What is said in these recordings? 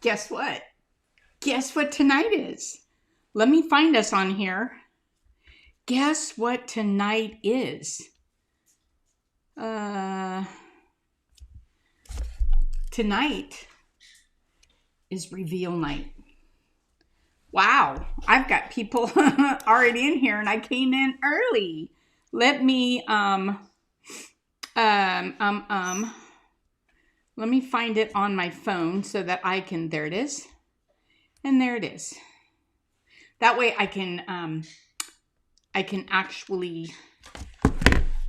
Guess what? Guess what tonight is? Let me find us on here. Guess what tonight is? Tonight is reveal night. Wow, I've got people already in here and I came in early. Let me let me find it on my phone so that I can, there it is. And there it is. That way I can actually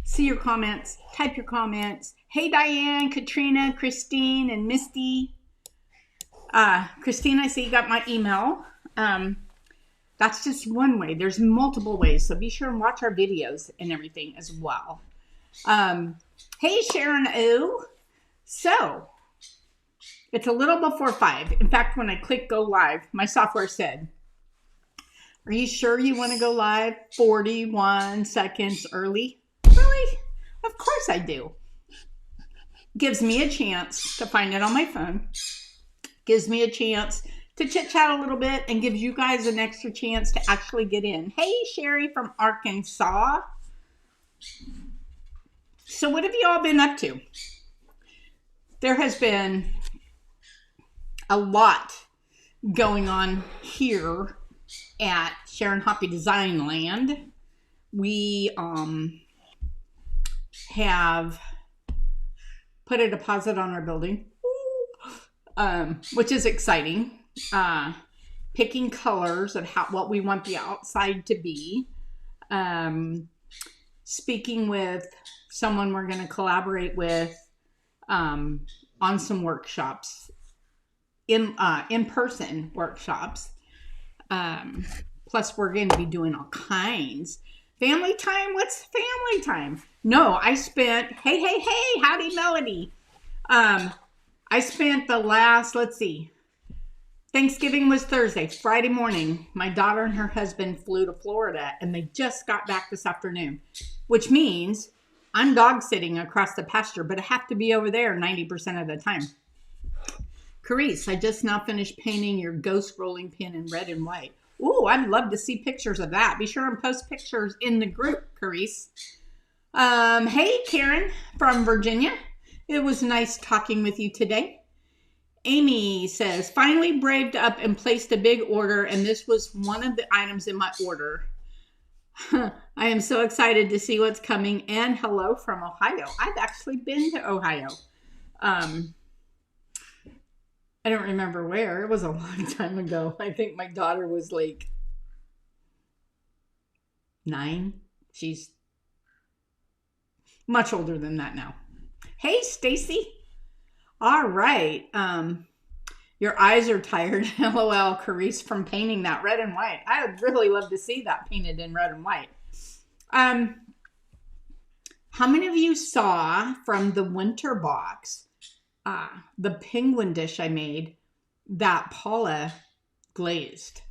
see your comments, type your comments. Hey, Diane, Katrina, Christine, and Misty. Christine, I see you got my email. That's just one way. There's multiple ways. So be sure and watch our videos and everything as well. Hey, Sharon O. So, it's a little before 5. In fact, when I click go live, my software said, are you sure you want to go live 41 seconds early? Really? Of course I do. Gives me a chance to find it on my phone. Gives me a chance to chit chat a little bit and gives you guys an extra chance to actually get in. Hey, Sherry from Arkansas. So what have you all been up to? There has been a lot going on here at Sharon Hoppy Design Land. We have put a deposit on our building, which is exciting. Picking colors of what we want the outside to be. Speaking with someone we're going to collaborate with on some workshops, in-person workshops. Plus, we're going to be doing all kinds. Family time? What's family time? No, I spent, hey, howdy, Melody. I spent the last, let's see, Thanksgiving was Thursday. Friday morning, my daughter and her husband flew to Florida, and they just got back this afternoon, which means I'm dog sitting across the pasture, but I have to be over there 90% of the time. Carice, I just now finished painting your ghost rolling pin in red and white. Ooh, I'd love to see pictures of that. Be sure and post pictures in the group, Carice. Hey, Karen from Virginia. It was nice talking with you today. Amy says, finally braved up and placed a big order, and this was one of the items in my order. I am so excited to see what's coming. And hello from Ohio. I've actually been to Ohio. I don't remember where. It was a long time ago. I think my daughter was like 9. She's much older than that now. Hey, Stacy. All right. Your eyes are tired. LOL, Carice, from painting that red and white. I would really love to see that painted in red and white. How many of you saw from the winter box the penguin dish I made that Paula glazed?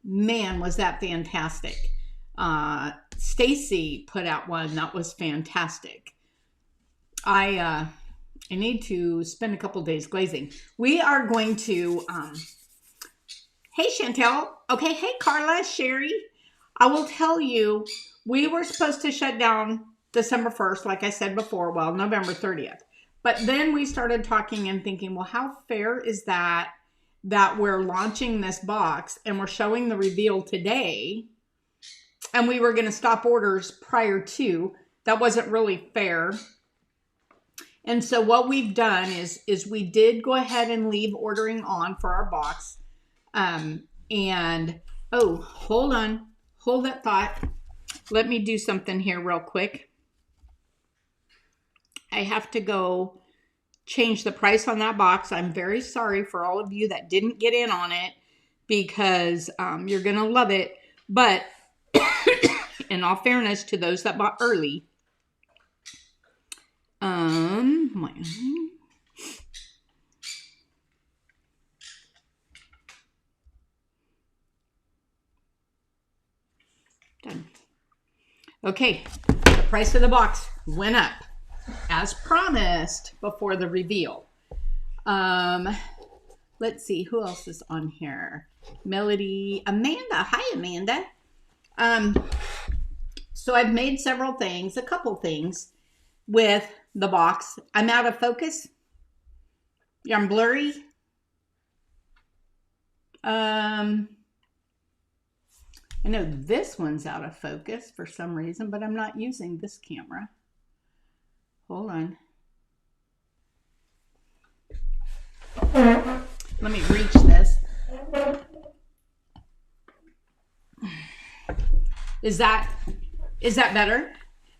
Man, was that fantastic. Stacy put out one that was fantastic. I need to spend a couple days glazing. We are going to, hey Chantel. Okay, hey Carla, Sherry. I will tell you, we were supposed to shut down December 1st, like I said before, well, November 30th. But then we started talking and thinking, well, how fair is that we're launching this box and we're showing the reveal today, and we were going to stop orders prior to. That wasn't really fair. And so what we've done is we did go ahead and leave ordering on for our box. And, oh, hold on. Hold that thought. Let me do something here real quick. I have to go change the price on that box. I'm very sorry for all of you that didn't get in on it, because you're going to love it. But in all fairness to those that bought early, done. Okay, the price of the box went up as promised before the reveal. let's see who else is on here. Melody, Amanda. Hi, Amanda. So I've made several things, a couple things with the box. I'm out of focus. Yeah, I'm blurry. I know this one's out of focus for some reason, but I'm not using this camera. Hold on. Let me reach this. Is that better?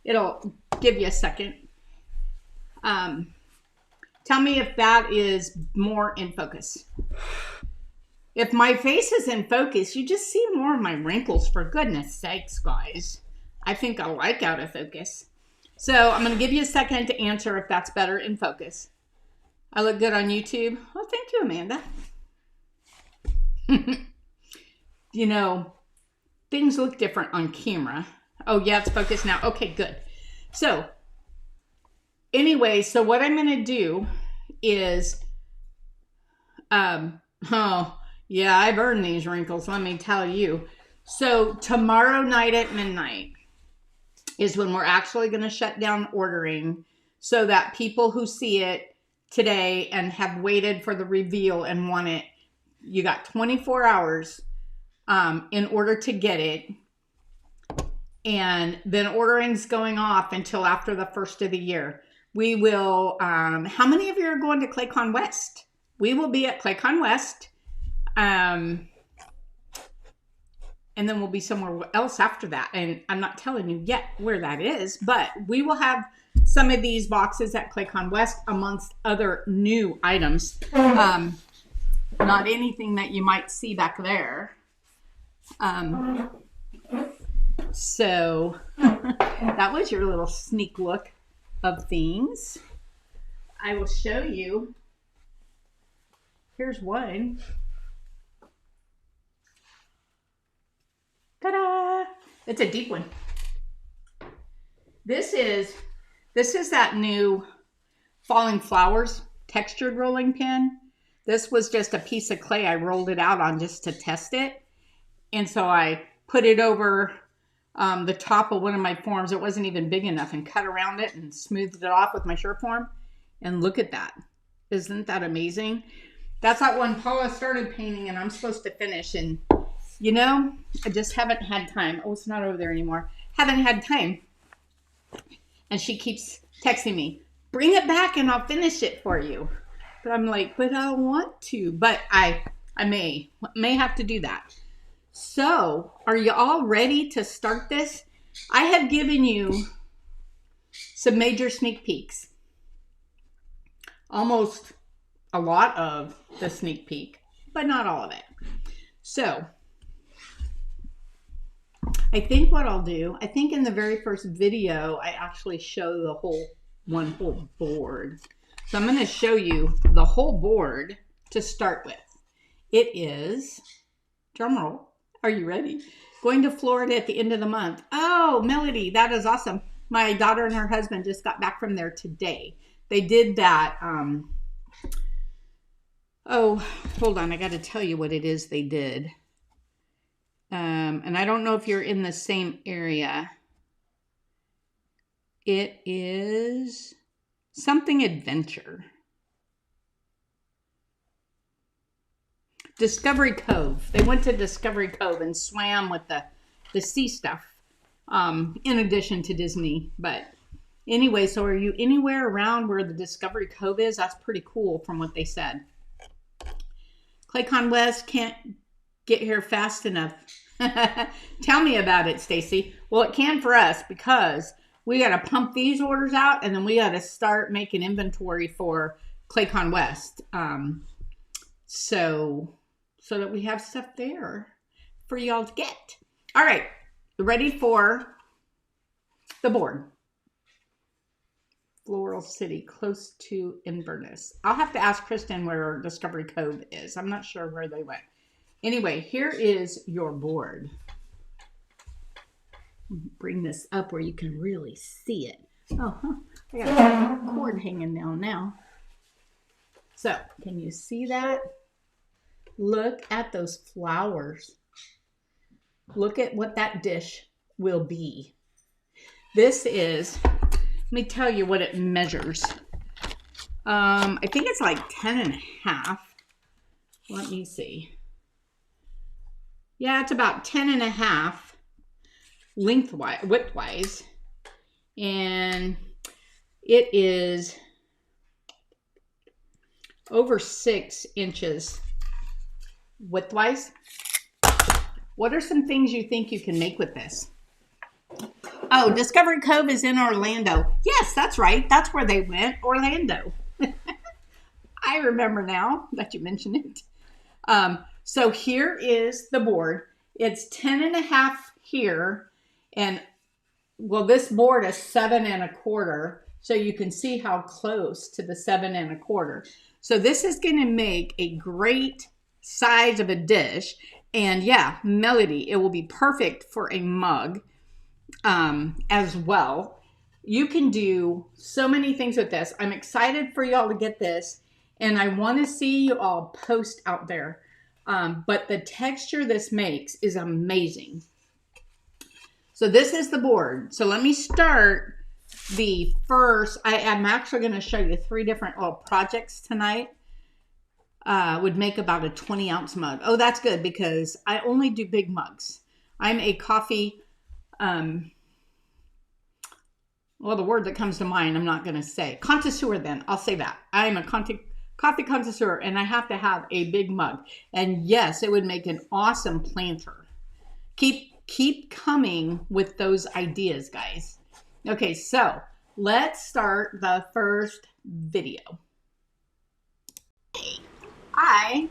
It'll give you a second. Tell me if that is more in focus. If my face is in focus, you just see more of my wrinkles, for goodness sakes, guys. I think I like out of focus. So I'm going to give you a second to answer if that's better in focus. I look good on YouTube? Oh, thank you, Amanda. You know, things look different on camera. Oh, yeah, it's focused now. Okay, good. So, anyway, so what I'm going to do is, oh, yeah, I've earned these wrinkles, let me tell you. So, tomorrow night at midnight is when we're actually going to shut down ordering so that people who see it today and have waited for the reveal and want it, you got 24 hours in order to get it. And then ordering's going off until after the first of the year. We will, how many of you are going to ClayCon West? We will be at ClayCon West. And then we'll be somewhere else after that. And I'm not telling you yet where that is, but we will have some of these boxes at ClayCon West amongst other new items. Not anything that you might see back there. So that was your little sneak look of things. I will show you. Here's one. Ta-da! It's a deep one. This is that new Falling Flowers textured rolling pin. This was just a piece of clay I rolled it out on just to test it. And so I put it over the top of one of my forms. It wasn't even big enough, and cut around it and smoothed it off with my sure form. And look at that. Isn't that amazing? That's that one Paula started painting and I'm supposed to finish. And you know, I just haven't had time. Oh, it's not over there anymore. Haven't had time. And she keeps texting me, bring it back and I'll finish it for you. But I'm like, but I don't want to. But I may have to do that. So, are you all ready to start this? I have given you some major sneak peeks. Almost a lot of the sneak peek, but not all of it. So, I think what I'll do, I think in the very first video, I actually show the whole board. So I'm going to show you the whole board to start with. It is, drum roll, are you ready? Going to Florida at the end of the month. Oh, Melody, that is awesome. My daughter and her husband just got back from there today. They did that, oh, hold on, I got to tell you what it is they did. And I don't know if you're in the same area. It is something adventure. Discovery Cove. They went to Discovery Cove and swam with the sea stuff, in addition to Disney. But anyway, so are you anywhere around where the Discovery Cove is? That's pretty cool from what they said. ClayCon West can't get here fast enough. Tell me about it, Stacy. Well, it can for us because we got to pump these orders out and then we got to start making inventory for ClayCon West. So that we have stuff there for y'all to get. All right, ready for the board. Floral City, close to Inverness. I'll have to ask Kristen where Discovery Cove is. I'm not sure where they went. Anyway, here is your board. Bring this up where you can really see it. Oh, I got a cord hanging down now. So, can you see that? Look at those flowers. Look at what that dish will be. This is, let me tell you what it measures. I think it's like 10.5. Let me see. Yeah, it's about 10.5 lengthwise, widthwise. And it is over 6 inches widthwise. What are some things you think you can make with this? Oh, Discovery Cove is in Orlando. Yes, that's right. That's where they went, Orlando. I remember now that you mentioned it. So here is the board. It's 10.5 here, and well, this board is 7.25. So you can see how close to the 7.25. So this is going to make a great size of a dish. And yeah, Melody, it will be perfect for a mug as well. You can do so many things with this. I'm excited for y'all to get this. And I want to see you all post out there. But the texture this makes is amazing. So this is the board. So let me start the first. I'm actually going to show you 3 different little projects tonight. Would make about a 20-ounce mug. Oh, that's good because I only do big mugs. I'm a coffee, well, the word that comes to mind, I'm not going to say. Connoisseur then, I'll say that. I'm a coffee connoisseur and I have to have a big mug. And yes, it would make an awesome planter. Keep coming with those ideas, guys. Okay, so let's start the first video. I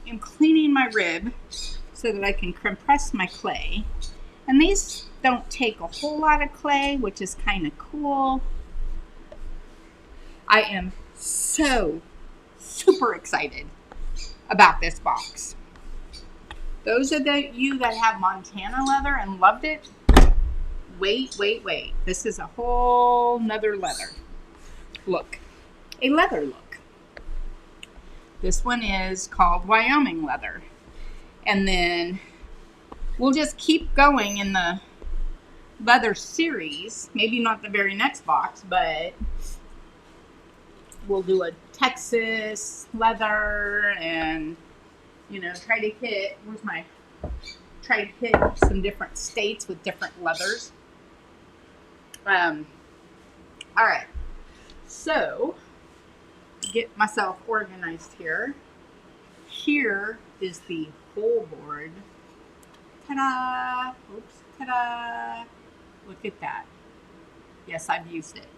am cleaning my rib so that I can compress my clay. And these don't take a whole lot of clay, which is kind of cool. I am so super excited about this box. Those of you that have Montana leather and loved it, wait. This is a whole nother leather look. A leather look. This one is called Wyoming Leather. And then we'll just keep going in the leather series. Maybe not the very next box, but we'll do a Texas leather and, you know, try to hit some different states with different leathers. All right. So, get myself organized here. Here is the whole board. Ta-da! Oops, ta-da! Look at that. Yes, I've used it.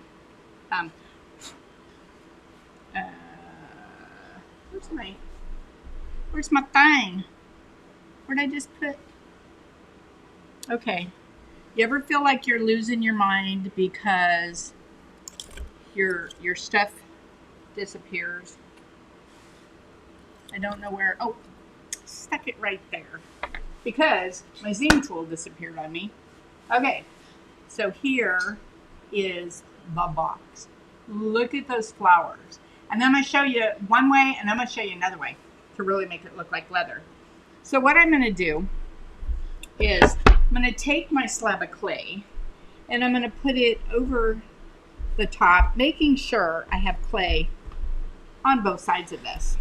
Where's my thing? Where'd I just put? Okay. You ever feel like you're losing your mind because your stuff disappears? I don't know where. Oh, stuck it right there because my zine tool disappeared on me. Okay, so here is the box. Look at those flowers. And I'm going to show you one way and I'm going to show you another way to really make it look like leather. So what I'm going to do is I'm going to take my slab of clay and I'm going to put it over the top, making sure I have clay on both sides of this.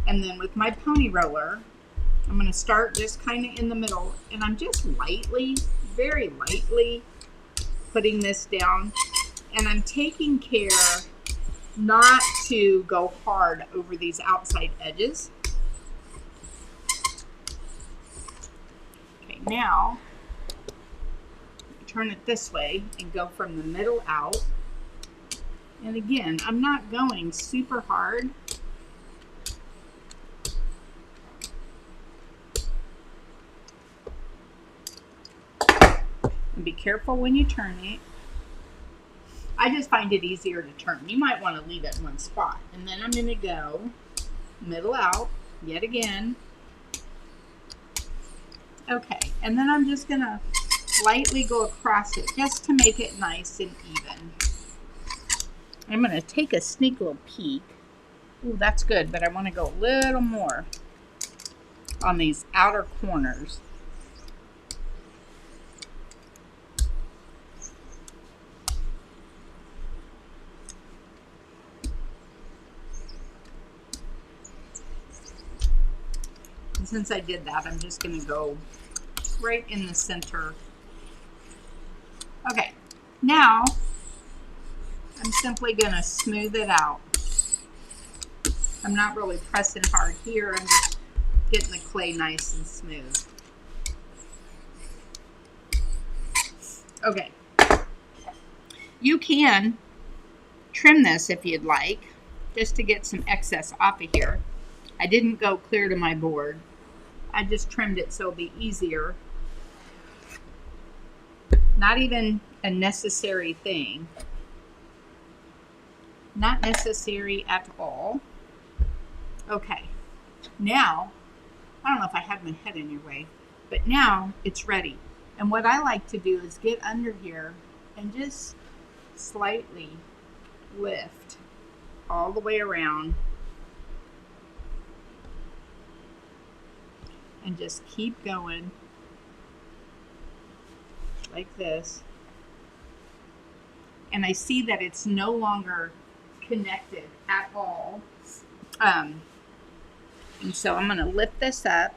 And then with my pony roller, I'm going to start just kind of in the middle and I'm just lightly, very lightly putting this down. And I'm taking care not to go hard over these outside edges. Okay, now turn it this way and go from the middle out. And again, I'm not going super hard. And be careful when you turn it. I just find it easier to turn. You might want to leave it in one spot. And then I'm going to go middle out yet again. Okay, and then I'm just going to lightly go across it just to make it nice and even. I'm going to take a sneak little peek Ooh, that's good, but I want to go a little more on these outer corners. And since I did that, I'm just going to go right in the center. Okay, now I'm simply going to smooth it out. I'm not really pressing hard here. I'm just getting the clay nice and smooth. Okay. You can trim this if you'd like, just to get some excess off of here. I didn't go clear to my board. I just trimmed it so it'll be easier. Not even a necessary thing. Not necessary at all. Okay, now, I don't know if I have my head in your way, but now it's ready. And what I like to do is get under here and just slightly lift all the way around and just keep going like this. And I see that it's no longer connected at all. And so I'm going to lift this up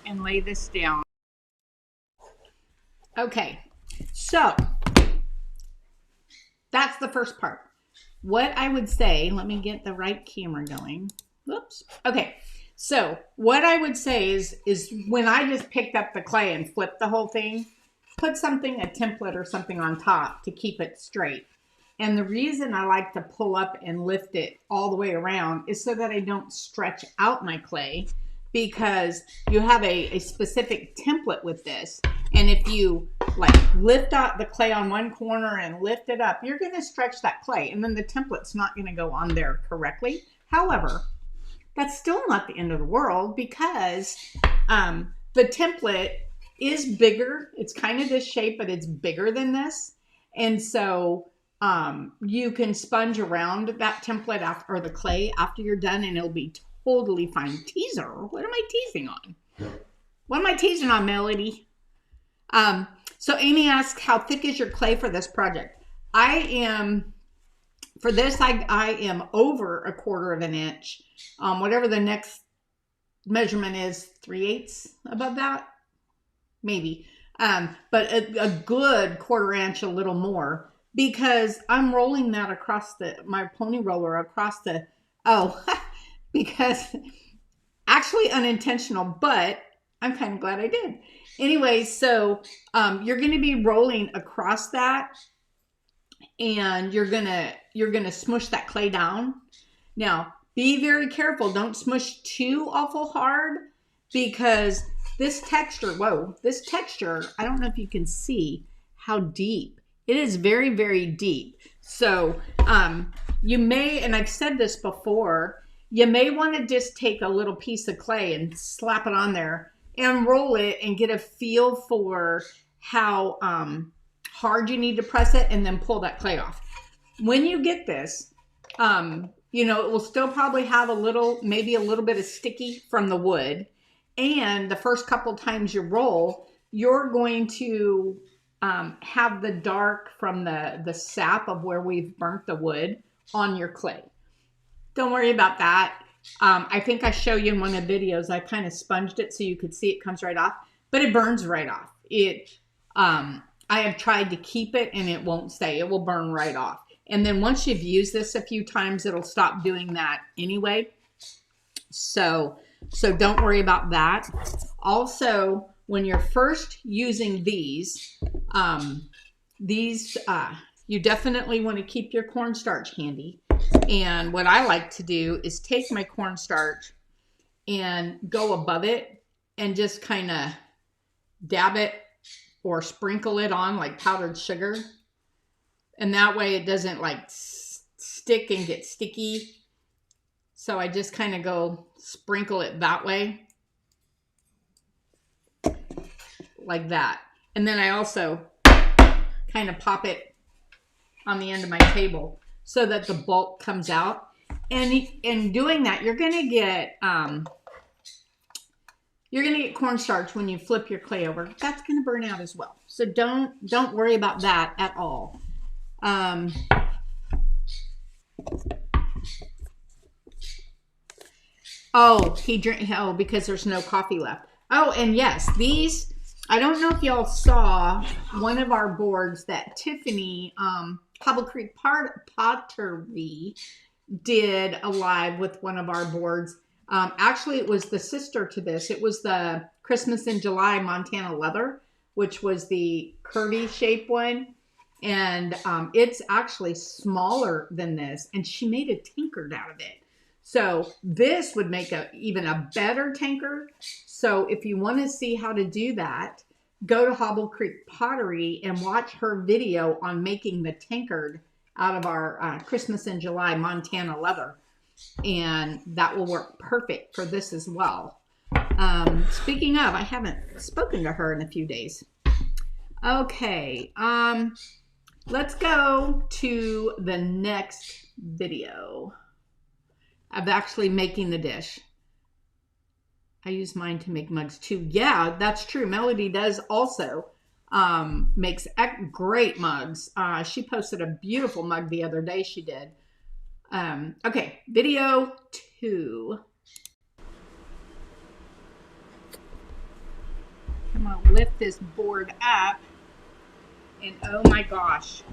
and lay this down. Okay, so that's the first part. What I would say, let me get the right camera going. Whoops. Okay, so what I would say is when I just picked up the clay and flipped the whole thing, put something, a template or something on top to keep it straight. And the reason I like to pull up and lift it all the way around is so that I don't stretch out my clay, because you have a specific template with this. And if you like lift out the clay on one corner and lift it up, you're going to stretch that clay and then the template's not going to go on there correctly. However, that's still not the end of the world, because the template is bigger. It's kind of this shape, but it's bigger than this. And so you can sponge around that template after, or the clay after you're done, and it'll be totally fine. Teaser? What am I teasing on? What am I teasing on, Melody? So Amy asks, how thick is your clay for this project? For this, I am over 1/4 of an inch. Whatever the next measurement is, 3/8 above that, maybe. But a good 1/4 inch, a little more, because I'm rolling that across my pony roller across the, because actually unintentional, but I'm kind of glad I did. Anyway, so you're going to be rolling across that, and you're gonna smush that clay down. Now, be very careful. Don't smush too awful hard, because this texture, I don't know if you can see how deep. It is very, very deep. So you may, and I've said this before, you may want to just take a little piece of clay and slap it on there and roll it and get a feel for how hard you need to press it, and then pull that clay off. When you get this, it will still probably have maybe a little bit of sticky from the wood. And the first couple times you roll, you're going to have the dark from the sap of where we've burnt the wood on your clay. Don't worry about that. I think I show you in one of the videos, I kind of sponged it so you could see it comes right off, but it burns right off. I have tried to keep it and it won't stay. It will burn right off. And then once you've used this a few times, it'll stop doing that anyway. So don't worry about that. Also, when you're first using these, you definitely want to keep your cornstarch handy. And what I like to do is take my cornstarch and go above it and just kind of dab it or sprinkle it on like powdered sugar. And that way it doesn't like stick and get sticky. So I just kind of go sprinkle it that way. Like that. And then I also kind of pop it on the end of my table. so that the bulk comes out. And in doing that, you're gonna get cornstarch when you flip your clay over. That's gonna burn out as well. So don't worry about that at all. Because there's no coffee left. Oh, and yes, these, I don't know if y'all saw one of our boards that Tiffany, Hobble Creek Pottery did a live with one of our boards. Actually, it was the sister to this. It was the Christmas in July Montana Leather, which was the curvy shape one. And it's actually smaller than this. And she made a tankard out of it. So this would make even a better tankard. So if you want to see how to do that, go to Hobble Creek Pottery and watch her video on making the tankard out of our Christmas in July Montana Leather. And that will work perfect for this as well. Speaking of, I haven't spoken to her in a few days. Okay, let's go to the next video of actually making the dish. I use mine to make mugs too. Yeah, that's true. Melody does also makes great mugs. She posted a beautiful mug the other day. She did. Okay, video 2. I'm gonna lift this board up, and oh my gosh,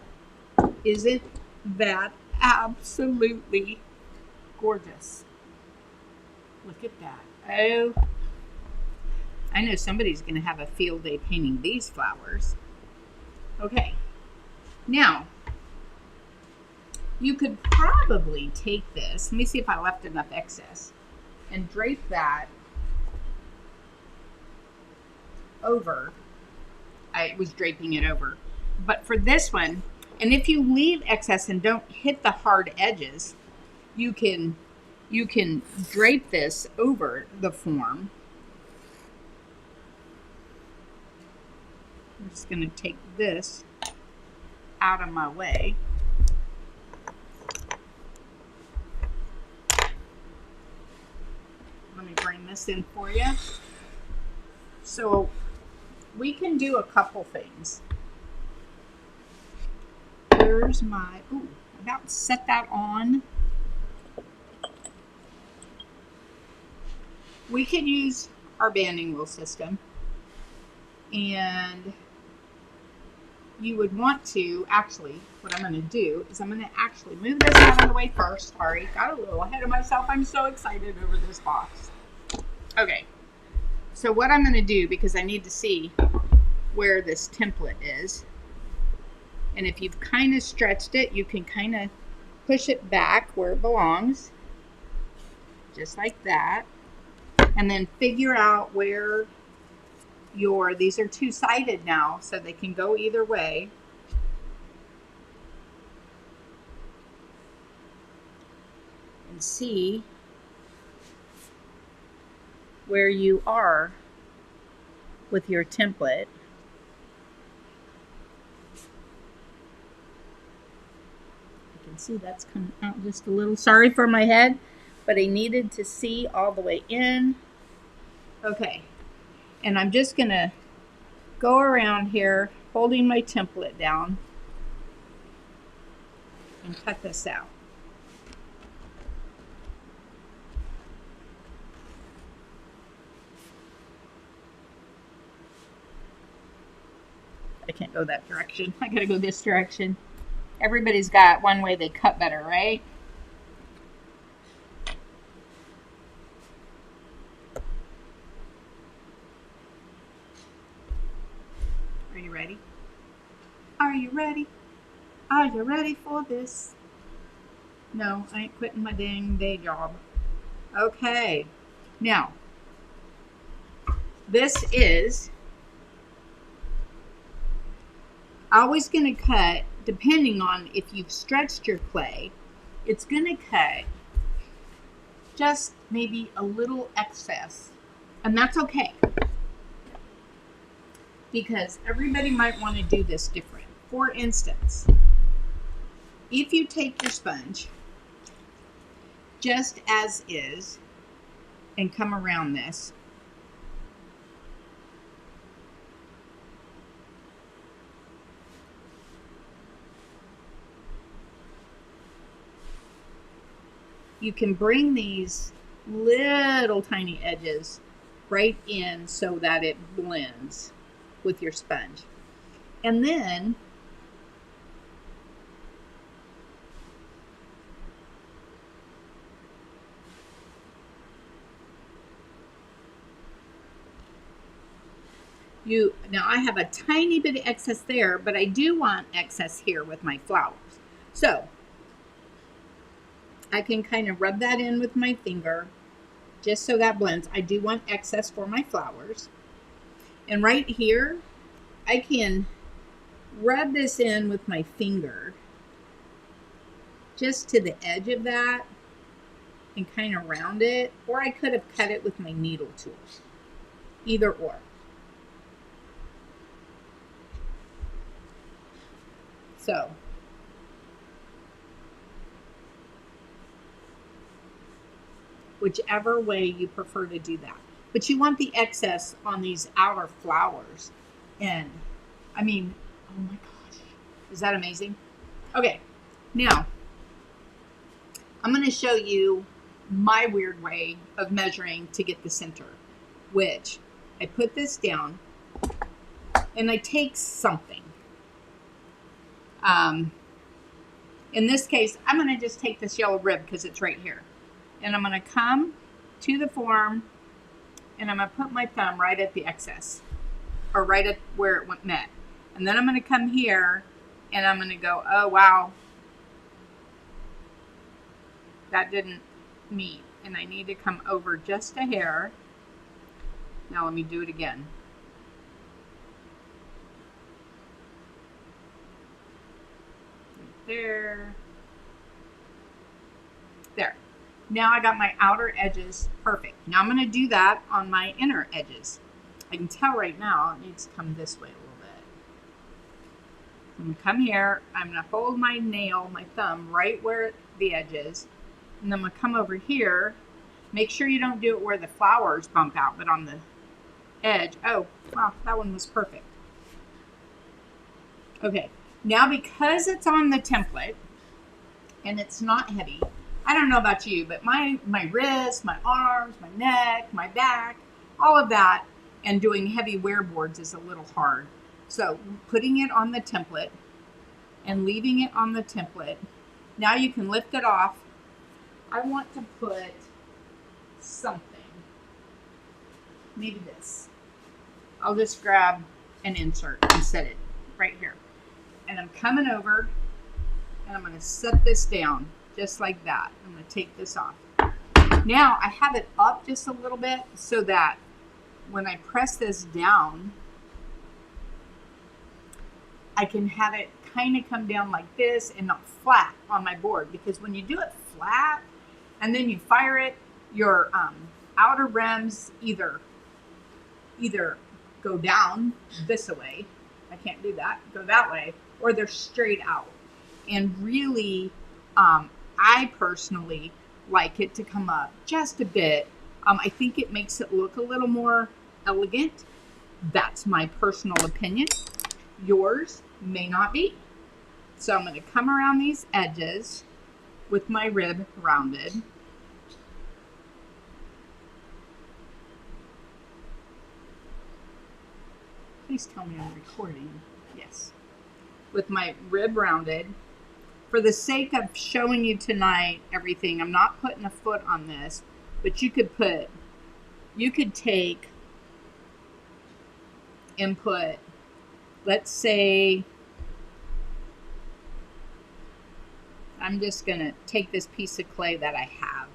isn't that absolutely gorgeous? Look at that. Oh, I know somebody's going to have a field day painting these flowers. Okay, now you could probably take this, let me see if I left enough excess, and drape that over. I was draping it over, but for this one, and if you leave excess and don't hit the hard edges, you can drape this over the form. I'm just going to take this out of my way. Let me bring this in for you. So we can do a couple things. Here's my, about set that on. We could use our banding wheel system, and you would want to, actually, what I'm going to do is I'm going to actually move this out of the way first. Sorry, got a little ahead of myself. I'm so excited over this box. Okay, so what I'm going to do, because I need to see where this template is, and if you've kind of stretched it, you can kind of push it back where it belongs, just like that. And then figure out where these are two-sided now, so they can go either way. And see where you are with your template. You can see that's coming out just a little. Sorry for my head, but I needed to see all the way in. Okay, and I'm just gonna go around here holding my template down and cut this out. I can't go that direction. I gotta go this direction. Everybody's got one way they cut better, right? Are you ready? Are you ready? Are you ready for this? No, I ain't quitting my dang day job. Okay, now, this is always going to cut, depending on if you've stretched your clay, it's going to cut just maybe a little excess. And that's okay, because everybody might want to do this different. For instance, if you take your sponge just as is and come around this, you can bring these little tiny edges right in so that it blends with your sponge. And then now I have a tiny bit of excess there, but I do want excess here with my flowers. So I can kind of rub that in with my finger just so that blends. I do want excess for my flowers. And right here, I can rub this in with my finger just to the edge of that and kind of round it, or I could have cut it with my needle tool. Either or. So whichever way you prefer to do that. But you want the excess on these outer flowers. And I mean, oh my gosh, is that amazing? Okay, now I'm going to show you my weird way of measuring to get the center, which I put this down and I take something. In this case, I'm going to just take this yellow rib because it's right here. And I'm going to come to the form and I'm going to put my thumb right at the excess, or right at where it met. And then I'm going to come here and I'm going to go, oh wow, that didn't meet. And I need to come over just a hair. Now let me do it again. There. There. Now I got my outer edges perfect. Now I'm going to do that on my inner edges. I can tell right now it needs to come this way a little bit. I'm going to come here. I'm going to hold my nail, my thumb, right where the edge is. And then I'm going to come over here. Make sure you don't do it where the flowers bump out, but on the edge. Oh, wow, that one was perfect. Okay. Now, because it's on the template and it's not heavy, I don't know about you, but my wrists, my arms, my neck, my back, all of that, and doing heavy wear boards is a little hard. So putting it on the template and leaving it on the template. Now you can lift it off. I want to put something, maybe this. I'll just grab an insert and set it right here. And I'm coming over and I'm going to set this down just like that. I'm going to take this off. Now I have it up just a little bit so that when I press this down, I can have it kind of come down like this and not flat on my board, because when you do it flat and then you fire it, your outer rims either go down this way, I can't do that, go that way, or they're straight out. And really, I personally like it to come up just a bit. I think it makes it look a little more elegant. That's my personal opinion. Yours may not be. So I'm going to come around these edges with my rib rounded. Please tell me I'm recording. Yes. With my rib rounded. For the sake of showing you tonight everything, I'm not putting a foot on this, but you could take and put, let's say, I'm just going to take this piece of clay that I have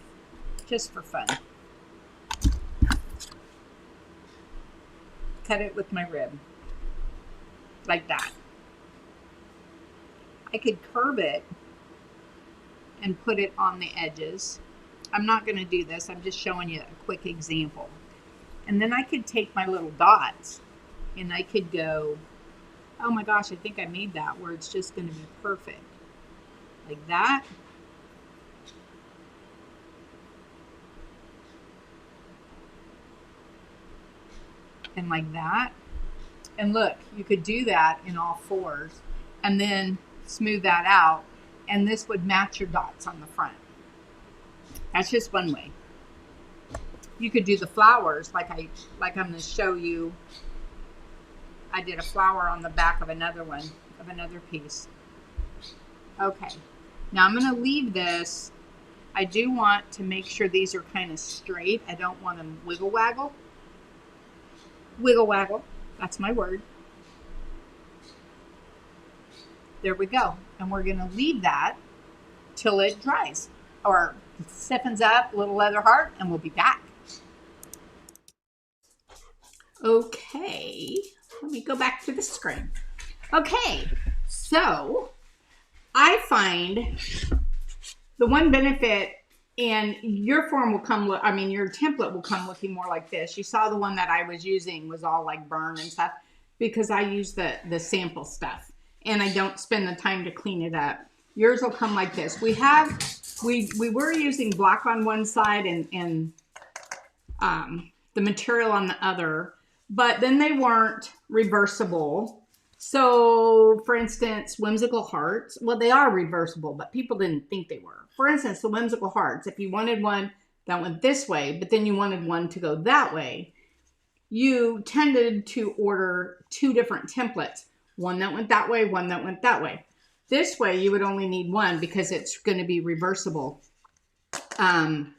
just for fun. Cut it with my rib like that. I could curve it and put it on the edges. I'm not going to do this. I'm just showing you a quick example. And then I could take my little dots and I could go, oh my gosh, I think I made that where it's just going to be perfect. like that. And like that. And look, you could do that in all fours and then smooth that out. And this would match your dots on the front. That's just one way. You could do the flowers like I'm going to show you. I did a flower on the back of another one, of another piece. Okay, now I'm going to leave this. I do want to make sure these are kind of straight. I don't want them wiggle waggle. Wiggle waggle, that's my word. There we go. And we're going to leave that till it dries or stiffens up, little leather heart, and we'll be back. Okay, let me go back to the screen. Okay, so I find the one benefit, and your form will come, I mean, your template will come looking more like this. You saw the one that I was using was all like burned and stuff because I use the sample stuff and I don't spend the time to clean it up. Yours will come like this. We were using black on one side and the material on the other, but then they weren't reversible. So, for instance, whimsical hearts, well, they are reversible, but people didn't think they were. For instance, the whimsical hearts, if you wanted one that went this way, but then you wanted one to go that way, you tended to order two different templates, one that went that way, one that went that way. This way, you would only need one because it's going to be reversible. That's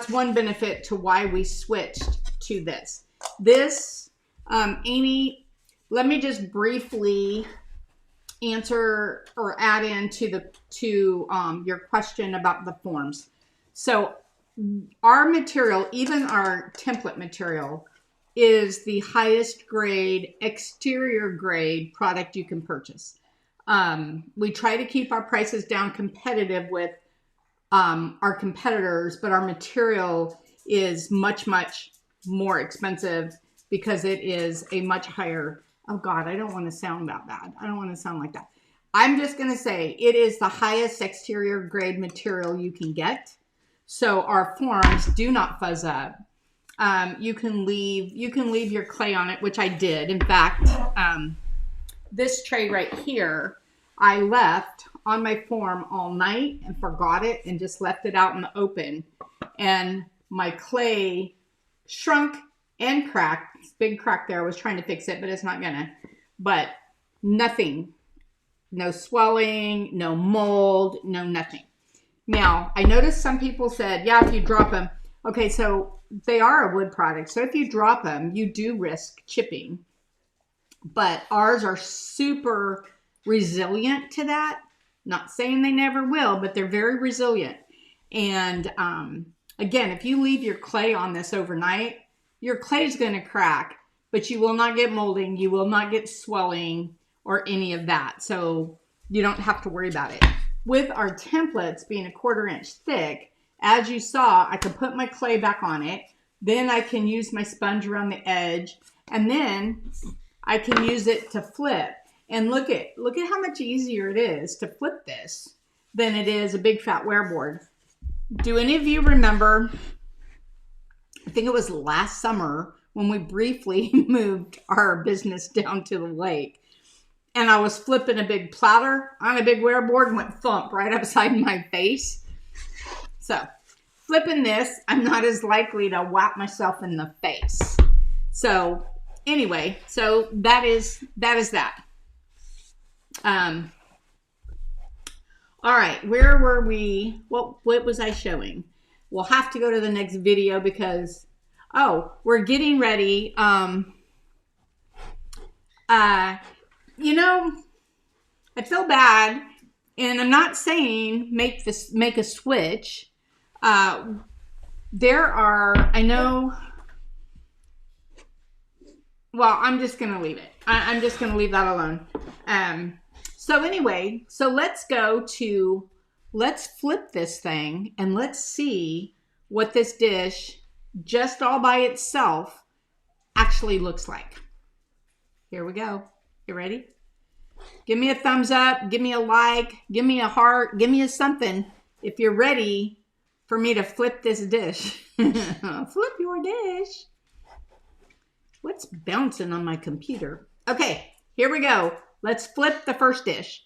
one benefit to why we switched to this. This, Amy, let me just briefly answer or add into your question about the forms. So our material, even our template material, is the highest grade, exterior grade product you can purchase. We try to keep our prices down competitive with our competitors, but our material is much, much more expensive because it is a much higher, oh God, I don't want to sound that bad. I don't want to sound like that. I'm just going to say it is the highest exterior grade material you can get. So our forms do not fuzz up. You can leave your clay on it, which I did. In fact, this tray right here, I left on my form all night and forgot it and just left it out in the open. And my clay shrunk and cracked. Big crack there. I was trying to fix it, but it's not gonna. But nothing. No swelling, no mold, no nothing. Now, I noticed some people said, yeah, if you drop them. Okay, so they are a wood product. So if you drop them, you do risk chipping. But ours are super resilient to that. Not saying they never will, but they're very resilient. And again, if you leave your clay on this overnight, your clay is going to crack, but you will not get molding. You will not get swelling or any of that. So you don't have to worry about it. With our templates being 1/4 inch thick, as you saw, I can put my clay back on it. Then I can use my sponge around the edge, and then I can use it to flip. And look at how much easier it is to flip this than it is a big fat wearboard. Do any of you remember, I think it was last summer when we briefly moved our business down to the lake, and I was flipping a big platter on a big wearboard and went thump right upside my face. So flipping this, I'm not as likely to whap myself in the face. So anyway, so that is that. All right, where were we? What was I showing? We'll have to go to the next video because, we're getting ready. You know, I feel bad, and I'm not saying make a switch. There are, I know, well, I'm just going to leave it. I'm just going to leave that alone. So anyway, so let's flip this thing and let's see what this dish just all by itself actually looks like. Here we go. You ready? Give me a thumbs up. Give me a like. Give me a heart. Give me a something if you're ready for me to flip this dish. Flip your dish. What's bouncing on my computer? Okay, here we go. Let's flip the first dish.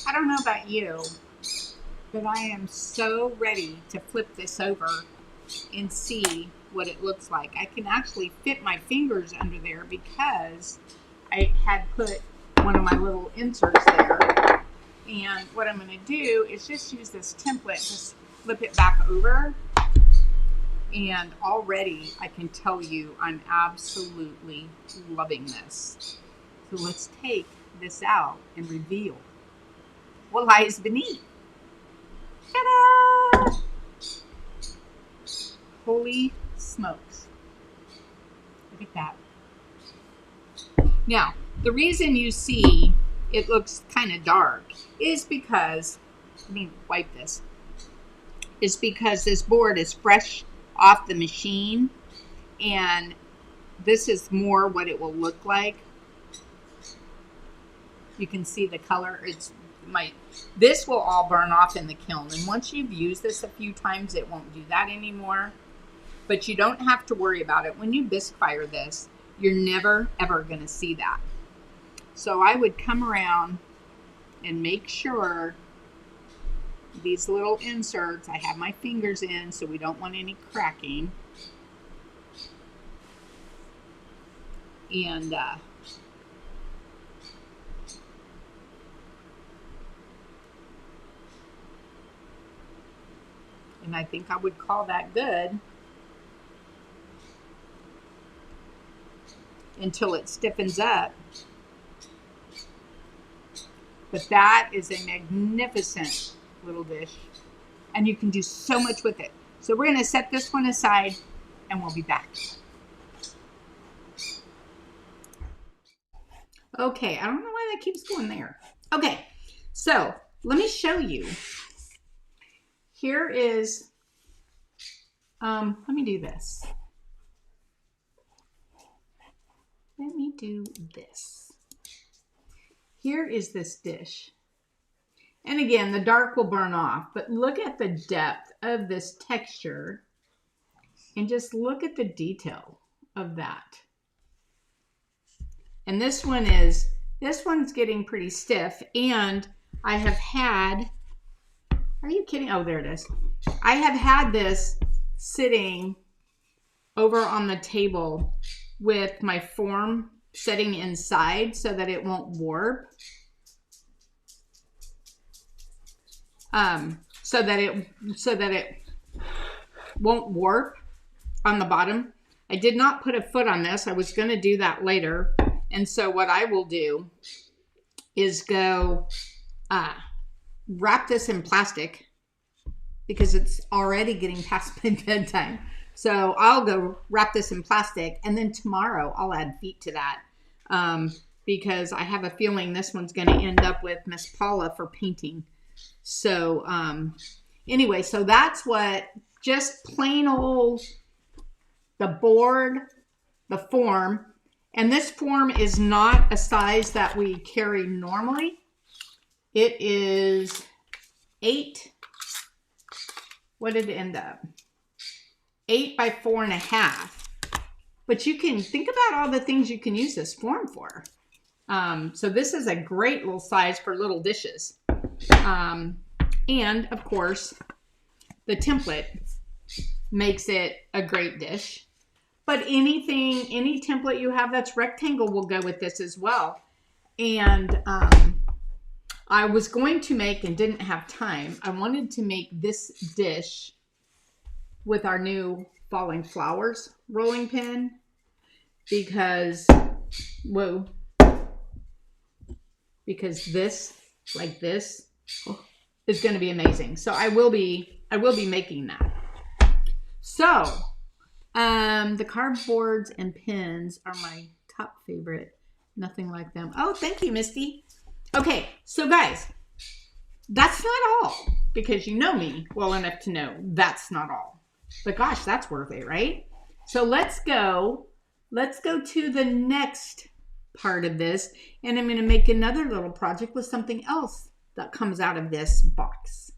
I don't know about you, but I am so ready to flip this over and see what it looks like. I can actually fit my fingers under there because I had put one of my little inserts there. And what I'm going to do is just use this template, just flip it back over. And already I can tell you I'm absolutely loving this. So let's take this out and reveal what lies beneath. Ta-da! Holy smokes. Look at that. Now, the reason you see it looks kind of dark is because, let me wipe this, is because this board is fresh off the machine, and this is more what it will look like. You can see the color. This will all burn off in the kiln, and once you've used this a few times, it won't do that anymore. But you don't have to worry about it. When you bisque fire this, you're never ever going to see that. So I would come around and make sure these little inserts, I have my fingers in, so we don't want any cracking. And I think I would call that good until it stiffens up. But that is a magnificent little dish, and you can do so much with it. So we're going to set this one aside, and we'll be back. Okay, I don't know why that keeps going there. Okay, so let me show you. Here is, let me do this. Let me do this. Here is this dish. And again, the dark will burn off, but look at the depth of this texture and just look at the detail of that. And this one's getting pretty stiff, and I have had, are you kidding? Oh, there it is. I have had this sitting over on the table with my form setting inside so that it won't warp. So that it won't warp on the bottom. I did not put a foot on this. I was going to do that later. And so what I will do is go wrap this in plastic because it's already getting past my bedtime. So I'll go wrap this in plastic, and then tomorrow I'll add feet to that because I have a feeling this one's going to end up with Miss Paula for painting. So anyway, so that's what, just plain old, the board, the form. And this form is not a size that we carry normally. It is 8. What did it end up? 8 by 4.5. But you can think about all the things you can use this form for. So this is a great little size for little dishes. And of course, the template makes it a great dish. But any template you have that's rectangle will go with this as well. And I was going to make, and didn't have time, I wanted to make this dish with our new Falling Flowers rolling pin because, whoa, because this, like this, is going to be amazing. So I will be making that. So the cardboards and pins are my top favorite. Nothing like them. Oh, thank you, Misty. Okay, so guys, that's not all, because you know me well enough to know that's not all. But gosh, that's worth it, right? So let's go to the next part of this, and I'm going to make another little project with something else that comes out of this box.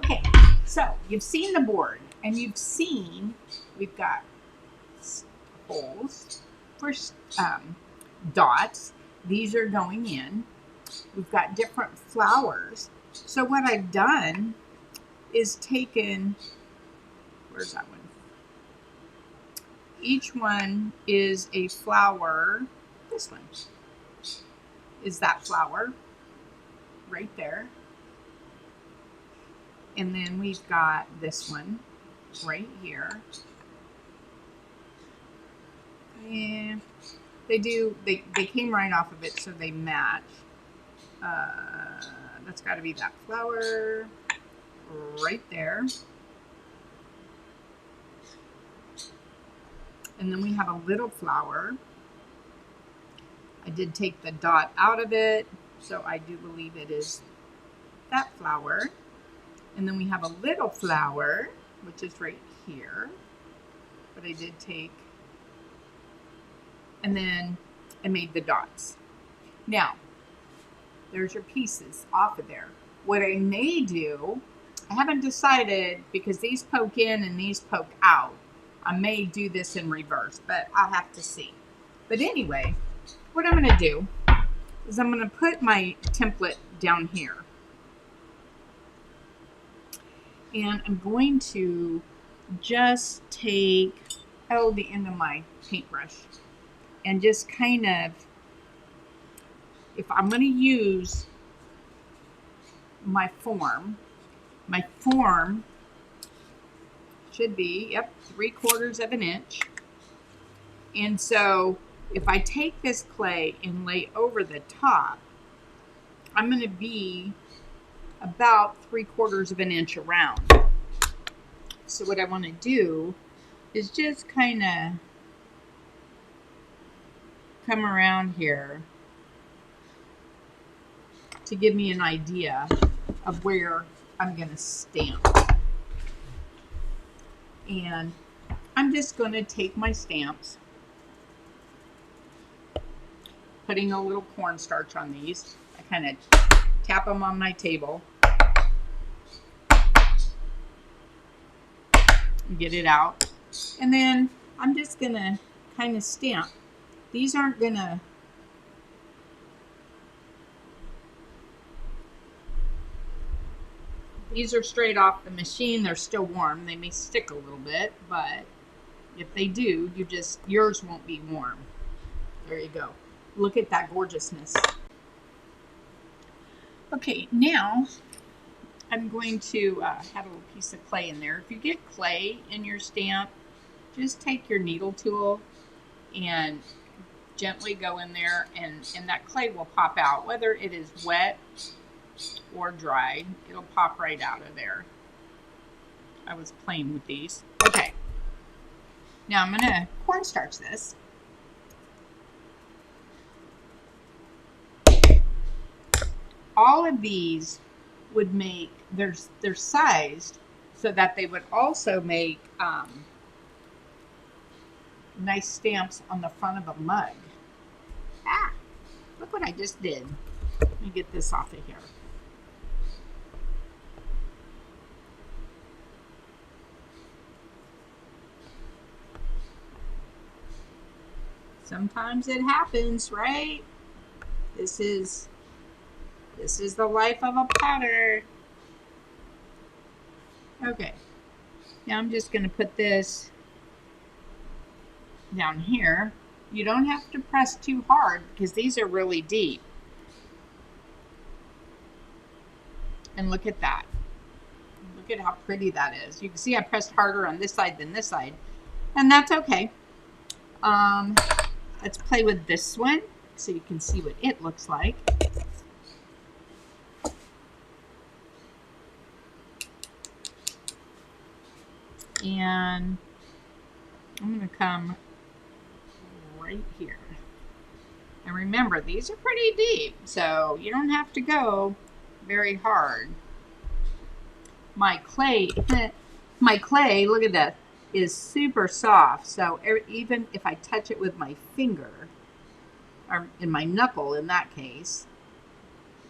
Okay, so you've seen the board, and you've seen we've got holes for dots. These are going in. We've got different flowers. So what I've done is taken, where's that one? Each one is a flower. This one is that flower right there. And then we've got this one right here. And they came right off of it, so they match. That's got to be that flower right there. And then we have a little flower. I did take the dot out of it, so I do believe it is that flower. And then we have a little flower, which is right here. But I did take, and then I made the dots. Now, there's your pieces off of there. What I may do, I haven't decided because these poke in and these poke out. I may do this in reverse, but I'll have to see. But anyway, what I'm going to do is I'm going to put my template down here. And I'm going to just take, the end of my paintbrush and just kind of, if I'm going to use my form should be, 3/4 of an inch. And so if I take this clay and lay over the top, I'm going to be about 3/4 of an inch around. So what I want to do is just kind of come around here to give me an idea of where I'm going to stamp. And I'm just going to take my stamps, putting a little cornstarch on these. I kind of tap them on my table and get it out. And then I'm just going to kind of stamp. These aren't going to, these are straight off the machine. They're still warm. They may stick a little bit, but if they do, yours won't be warm. There you go. Look at that gorgeousness. Okay, now I'm going to have a little piece of clay in there. If you get clay in your stamp, just take your needle tool and gently go in there, and that clay will pop out. Whether it is wet or dried, it'll pop right out of there. I was playing with these. Okay. Now I'm going to cornstarch this. All of these would make, they're sized so that they would also make nice stamps on the front of a mug. Ah, look what I just did. Let me get this off of here. Sometimes it happens, right? This is the life of a potter. Okay. Now I'm just going to put this down here. You don't have to press too hard because these are really deep. And look at that. Look at how pretty that is. You can see I pressed harder on this side than this side. And that's okay. Let's play with this one so you can see what it looks like. And I'm going to come right here. And remember, these are pretty deep, so you don't have to go very hard. My clay, look at that. is super soft. So even if I touch it with my finger, or in my knuckle in that case,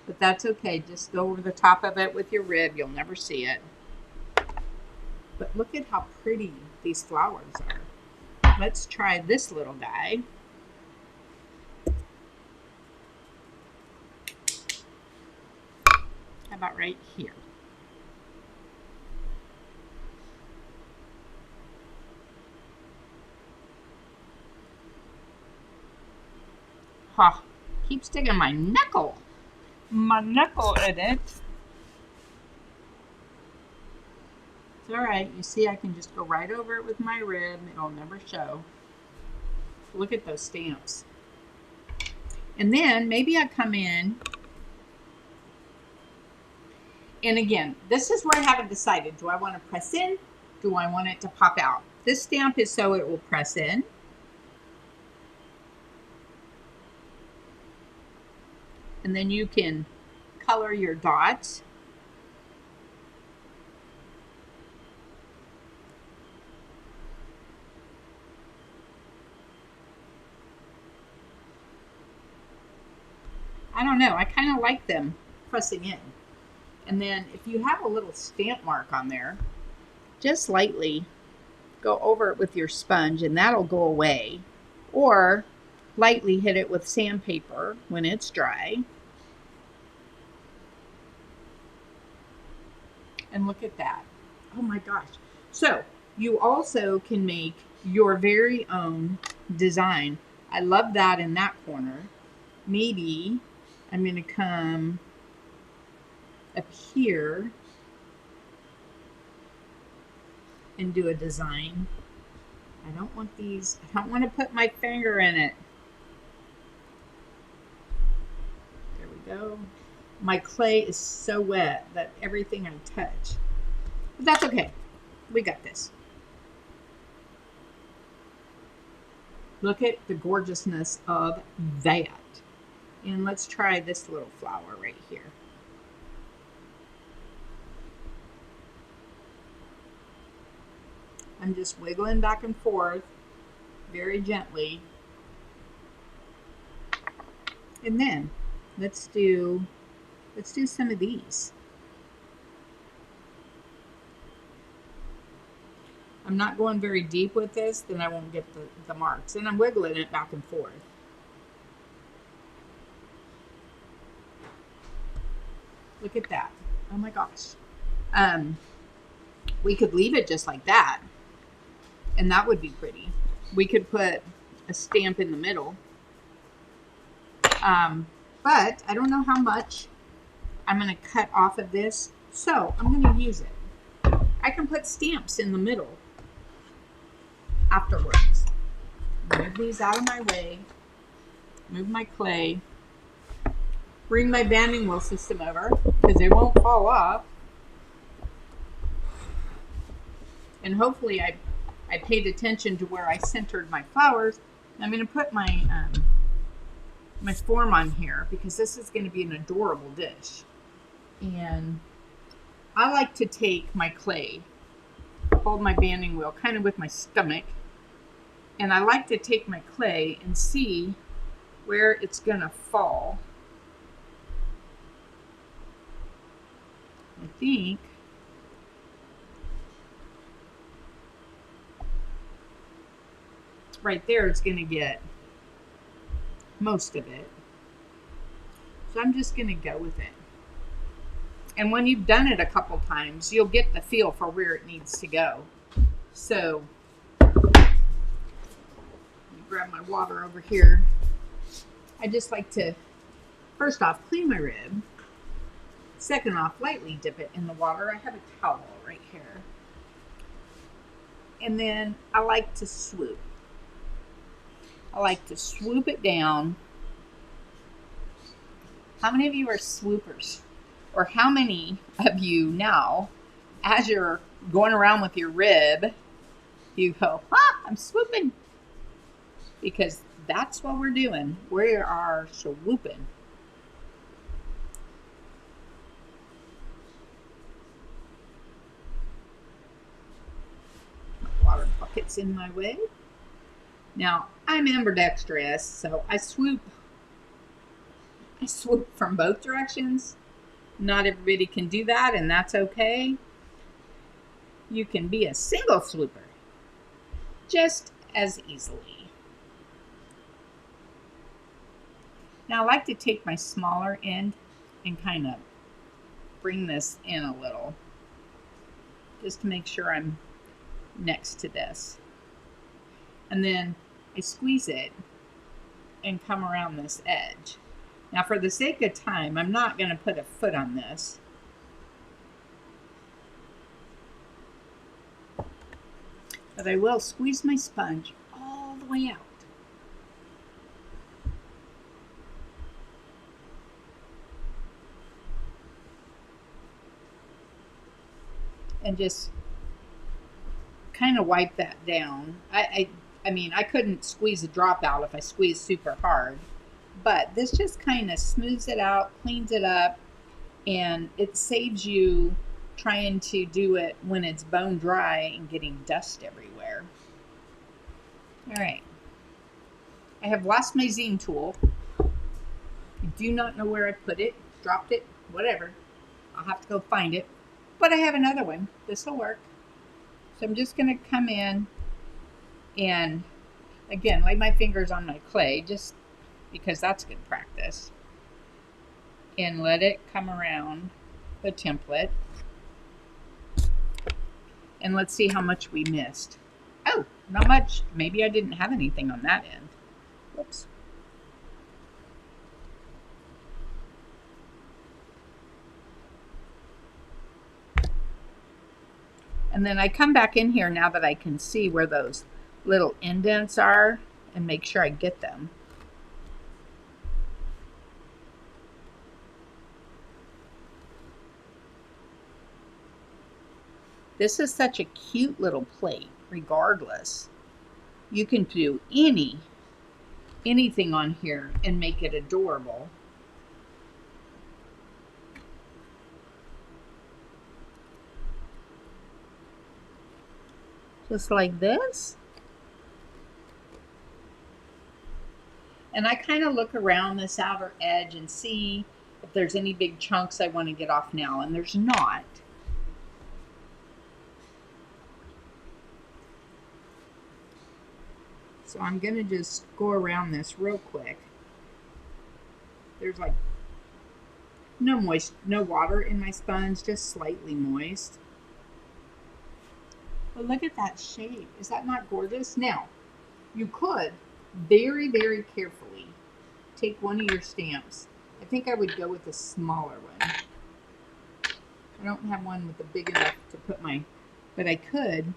but that's okay. Just go over the top of it with your rib. You'll never see it. But look at how pretty these flowers are. Let's try this little guy. How about right here? Huh. Keep sticking my knuckle. My knuckle in it. It's all right. You see, I can just go right over it with my rib. It'll never show. Look at those stamps. And then maybe I come in. And again, this is where I haven't decided. Do I want to press in? Do I want it to pop out? This stamp is so it will press in. And then you can color your dots. I don't know. I kind of like them pressing in. And then if you have a little stamp mark on there, just lightly go over it with your sponge and that'll go away. Or lightly hit it with sandpaper when it's dry. And look at that. Oh my gosh. So you also can make your very own design. I love that in that corner. Maybe I'm going to come up here and do a design. I don't want these, I don't want to put my finger in it. There we go. My clay is so wet that everything I touch, but that's okay. We got this. Look at the gorgeousness of that. And let's try this little flower right here. I'm just wiggling back and forth very gently. And then let's do some of these. I'm not going very deep with this, then I won't get the marks. And I'm wiggling it back and forth. Look at that. Oh my gosh. We could leave it just like that. And that would be pretty. We could put a stamp in the middle. But I don't know how much I'm going to cut off of this. So I'm going to use it. I can put stamps in the middle afterwards. Move these out of my way. Move my clay. Bring my banding wheel system over because it won't fall off. And hopefully I paid attention to where I centered my flowers. I'm going to put my my form on here because this is going to be an adorable dish. And I like to take my clay, hold my banding wheel kind of with my stomach, and I like to take my clay and see where it's going to fall. I think right there it's going to get most of it. So I'm just going to go with it. And when you've done it a couple times, you'll get the feel for where it needs to go. So let me grab my water over here. I just like to, first off, clean my rib. Second off, lightly dip it in the water. I have a towel right here. And then I like to swoop. I like to swoop it down. How many of you are swoopers? Or how many of you now, as you're going around with your rib, you go, I'm swooping. Because that's what we're doing. We are swooping. Water gets in my way. Now, I'm ambidextrous, so I swoop from both directions. Not everybody can do that, and that's okay. You can be a single swooper just as easily. Now, I like to take my smaller end and kind of bring this in a little, just to make sure I'm next to this. And then I squeeze it and come around this edge. Now, for the sake of time, I'm not going to put a foot on this. But I will squeeze my sponge all the way out. And just kind of wipe that down. I mean, I couldn't squeeze a drop out if I squeezed super hard. But this just kind of smooths it out, cleans it up, and it saves you trying to do it when it's bone dry and getting dust everywhere. All right. I have lost my zine tool. I do not know where I put it, dropped it, whatever. I'll have to go find it. But I have another one. This will work. So I'm just going to come in and, again, lay my fingers on my clay, just because that's good practice. And let it come around the template. And let's see how much we missed. Oh, not much. Maybe I didn't have anything on that end. Whoops. And then I come back in here now that I can see where those little indents are and make sure I get them. This is such a cute little plate, regardless. You can do anything on here and make it adorable. Just like this. And I kind of look around this outer edge and see if there's any big chunks I want to get off now, and there's not. So I'm going to just go around this real quick. There's like no water in my sponge, just slightly moist. But look at that shape. Is that not gorgeous? Now, you could very, very carefully take one of your stamps. I think I would go with a smaller one. I don't have one with a big enough to put but I could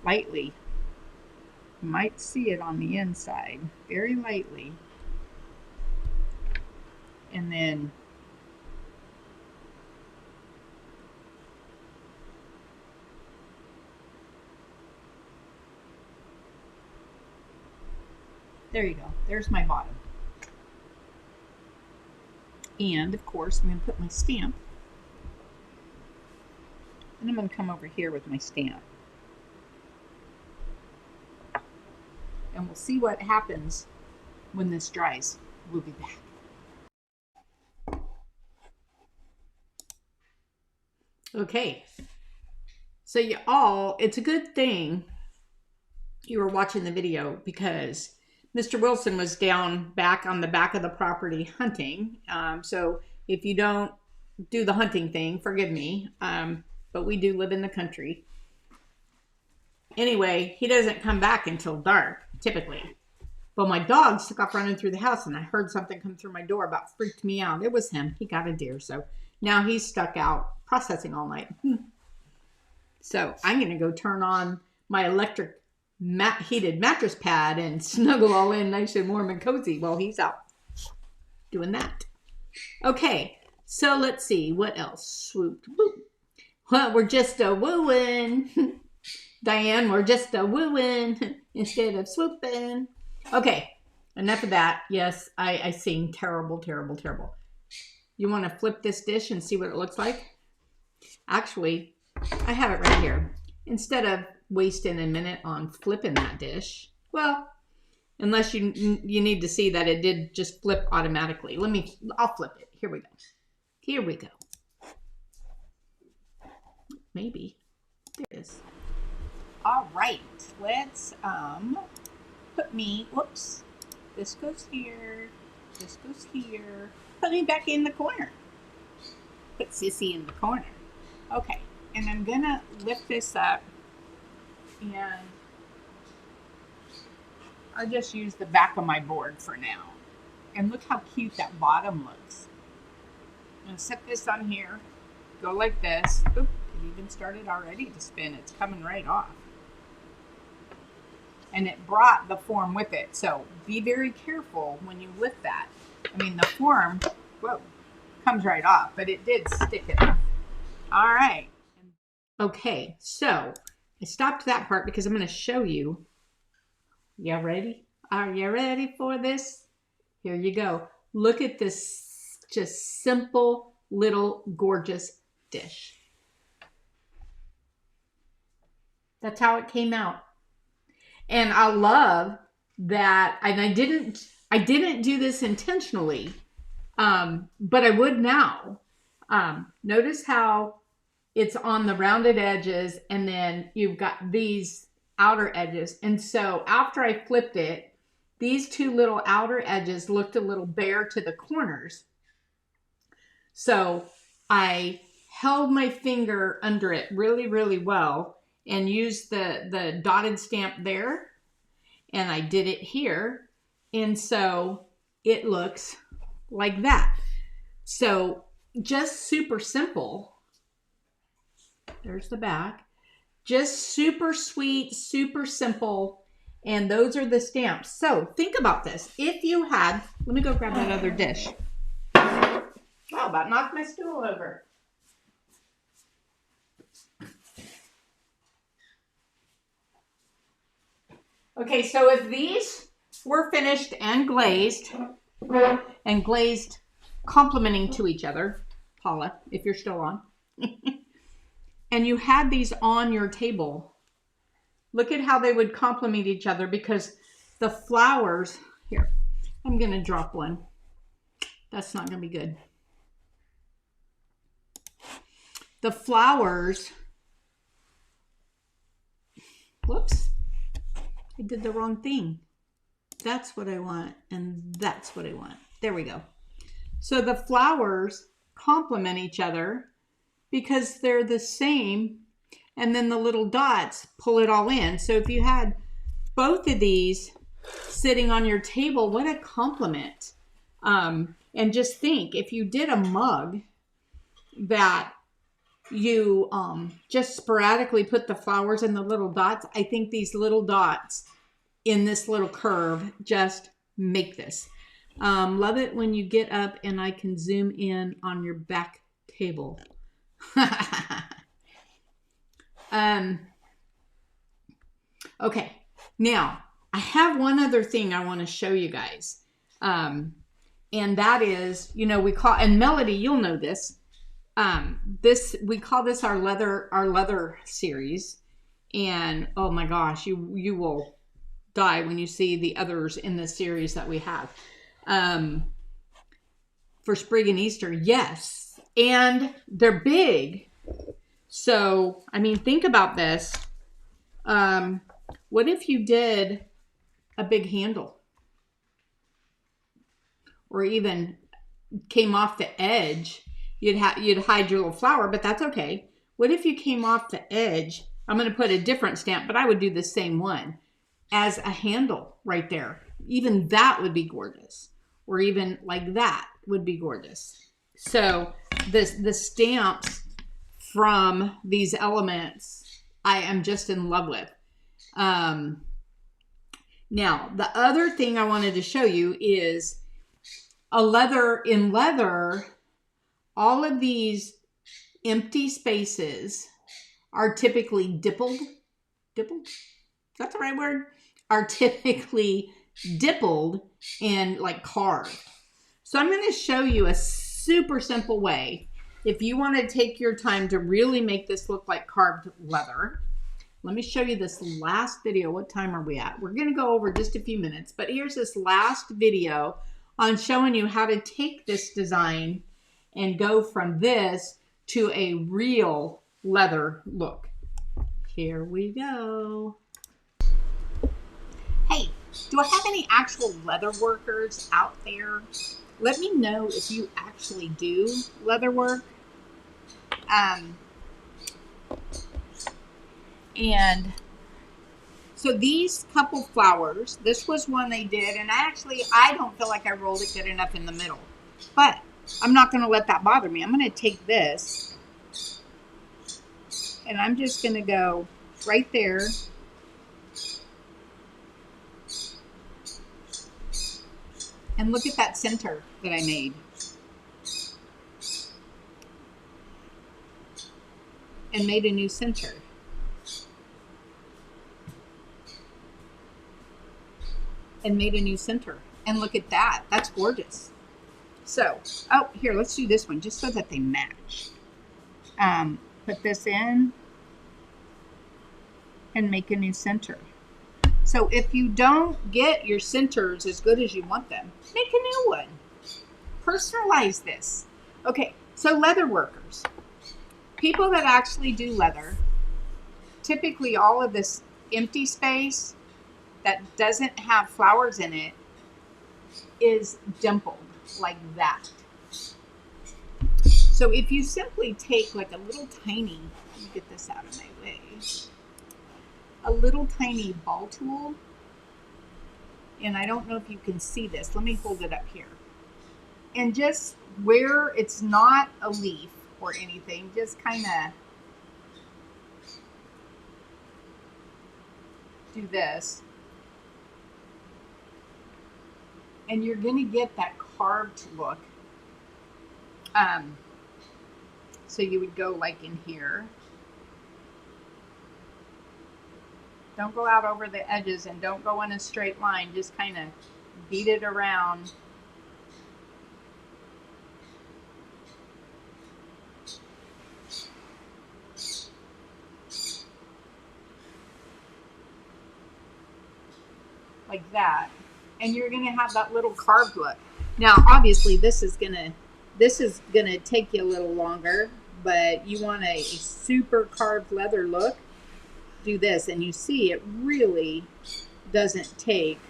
lightly. You might see it on the inside, very lightly. And then there you go. There's my bottom. And of course, I'm going to put my stamp. And I'm going to come over here with my stamp. And we'll see what happens when this dries. We'll be back. Okay. So it's a good thing you were watching the video, because Mr. Wilson was down back on the back of the property hunting. So if you don't do the hunting thing, forgive me. But we do live in the country. Anyway, he doesn't come back until dark, typically. But my dogs took off running through the house, and I heard something come through my door, about freaked me out. It was him. He got a deer. So now he's stuck out processing all night. So I'm going to go turn on my electric heated mattress pad and snuggle all in nice and warm and cozy while he's out doing that. Okay, so let's see. What else? Swoop. Well, we're just a wooing. Diane, we're just a wooing instead of swooping. Okay, enough of that. Yes, I sing terrible, terrible, terrible. You want to flip this dish and see what it looks like? Actually, I have it right here. Instead of wasting a minute on flipping that dish. Well, unless you need to see that it did just flip automatically. I'll flip it. Here we go. Here we go. Maybe. There it is. All right. Let's put me, whoops. This goes here. This goes here. Put me back in the corner. Put Sissy in the corner. Okay. And I'm going to lift this up, and I'll just use the back of my board for now. And look how cute that bottom looks. I'm going to set this on here. Go like this. Oop, it even started already to spin. It's coming right off. And it brought the form with it. So be very careful when you lift that. I mean, the form, whoa, comes right off, but it did stick it up. All right. Okay, so I stopped that part because I'm going to show you. You ready? Are you ready for this? Here you go. Look at this just simple little gorgeous dish. That's how it came out. And I love that, and I didn't do this intentionally, but I would now. Notice how it's on the rounded edges, and then you've got these outer edges. And so after I flipped it, these two little outer edges looked a little bare to the corners. So I held my finger under it really, really well and used the dotted stamp there. And I did it here. And so it looks like that. So just super simple. There's the back. Just super sweet, super simple. And those are the stamps. So think about this. If you had, let me go grab that other dish. Oh, about knocked my stool over. Okay, so if these were finished and glazed complementing to each other, Paula, if you're still on, and you had these on your table, look at how they would complement each other, because the flowers, here, I'm going to drop one. That's not going to be good. The flowers, whoops, I did the wrong thing. That's what I want, and that's what I want. There we go. So the flowers complement each other because they're the same, and then the little dots pull it all in. So if you had both of these sitting on your table, what a compliment. And just think, if you did a mug that you just sporadically put the flowers and the little dots, I think these little dots in this little curve just make this. Love it when you get up and I can zoom in on your back table. Okay, now I have one other thing I want to show you guys. And that is, you know, we call, and Melody, you'll know this. We call this our leather series. And oh my gosh, you will die when you see the others in the series that we have. For Spring and Easter, yes. And they're big. So, I mean, think about this. What if you did a big handle? Or even came off the edge? You'd hide your little flower, but that's okay. What if you came off the edge? I'm going to put a different stamp, but I would do the same one as a handle right there. Even that would be gorgeous. Or even like that would be gorgeous. So the stamps from these elements, I am just in love with. Now, the other thing I wanted to show you is in leather, all of these empty spaces are typically dippled. Dippled? That's the right word? Are typically dippled and like carved. So I'm going to show you a super simple way. If you want to take your time to really make this look like carved leather, Let me show you this last video. What time are we at? We're going to go over just a few minutes, but here's this last video on showing you how to take this design and go from this to a real leather look. Here we go. Hey, do I have any actual leather workers out there? Let me know if you actually do leather work. And so these couple flowers, this was one they did, and I don't feel like I rolled it good enough in the middle, but I'm not going to let that bother me. I'm going to take this, and I'm just going to go right there. And look at that center that I made. And made a new center. And made a new center. And look at that. That's gorgeous. So, oh, here, let's do this one just so that they match. Put this in and make a new center. So if you don't get your centers as good as you want them, make a new one. Personalize this. Okay, so leather workers. People that actually do leather, typically all of this empty space that doesn't have flowers in it is dimpled like that. So if you simply take like a little tiny, let me get this out of my way, a little tiny ball tool, and I don't know if you can see this, let me hold it up here, and just where it's not a leaf or anything, just kind of do this, and you're going to get that carved look. So you would go like in here. Don't go out over the edges and don't go in a straight line. Just kind of beat it around. Like that. And you're going to have that little carved look. Now, obviously, this is going to take you a little longer, but you want a super carved leather look. Do this, and you see it really doesn't take